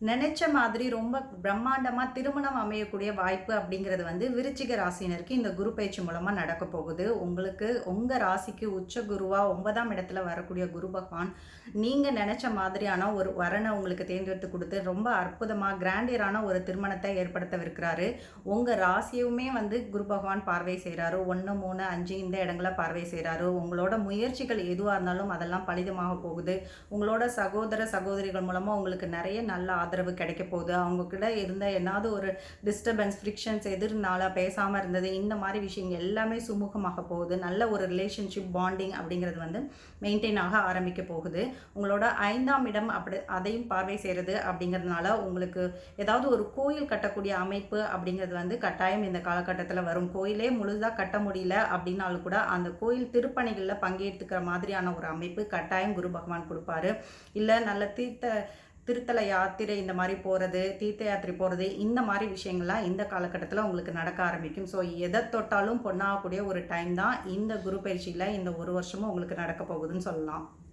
நினைச்ச மாதிரி ரொம்ப பிரம்மாண்டமா திருமணம் அமையக்கூடிய வாய்ப்பு அப்படிங்கிறது வந்து விருச்சிக ராசினருக்கு இந்த குரு பயிற்சி மூலமா நடக்க போகுது. உங்களுக்கு உங்க ராசிக்கு உச்ச குருவா 9ஆம் இடத்துல வரக்கூடிய குரு பகவான், நீங்க நினைச்ச மாதிரியான ஒரு வரனை உங்களுக்கு தேர்ந்தெடுத்து குடுத்து, ரொம்ப அற்புதமா கிராண்டியரான ஒரு திருமணத்தை ஏற்படுத்தவிருக்கிறாரு. உங்க ராசியுமே வந்து குரு பகவான் பார்வை செய்றாரு. 1, 3, 5 இந்த இடங்கள பார்வை செய்றாரு. உங்களோட முயற்சிகள் எதுவா இருந்தாலும் அதெல்லாம் பலிதமாக போகுது. உங்களோட சகோதர, சகோதரிகள் மூலமா உங்களுக்கு நெறைய நல்ல ஆதரவு கிடைக்க போகுது. அவங்க கூட இருந்த என்னாவது ஒரு டிஸ்டர்பன்ஸ், ஃப்ரிக்ஷன்ஸ் எதிர்னால பேசாம இருந்தது. இந்த மாரி விஷயங்கள் எல்லாமே சுமூகமாக போகுது. நல்ல ஒரு ரிலேஷன்ஷிப் பாண்டிங் அப்படிங்கிறது வந்து மெயின்டெயின் ஆக ஆரம்பிக்க போகுது. உங்களோட 5ஆம் இடம் அதையும் பார்வை செய்றது அப்படிங்கிறதுனால உங்களுக்கு ஏதாவது ஒரு கோயில் கட்டக்கூடிய அமைப்பு அப்படிங்கிறது வந்து கட்டாயம் இந்த காலகட்டத்தில வரும். கோயிலே முழுதா கட்ட முடியல அப்படின்னாலும் கூட அந்த கோயில் திருப்பணிகள்ல பங்கேற்றுக்கிற மாதிரியான ஒரு அமைப்பு கட்டாயம் குரு பகவான் குடுப்பாரு. இல்ல நல்ல திருத்தல யாத்திரை இந்த மாரி போறது, தீர்த்த யாத்திரை போறது, இந்த மாரி விஷயங்கள்லாம் இந்த காலகட்டத்தில உங்களுக்கு நடக்க ஆரம்பிக்கும். ஸோ எத தொட்டாலும் பொன்னாகக்கூடிய ஒரு டைம் தான் இந்த குரு பயிற்சியில இந்த 1 வருஷமும் உங்களுக்கு நடக்க போகுதுன்னு சொல்லலாம்.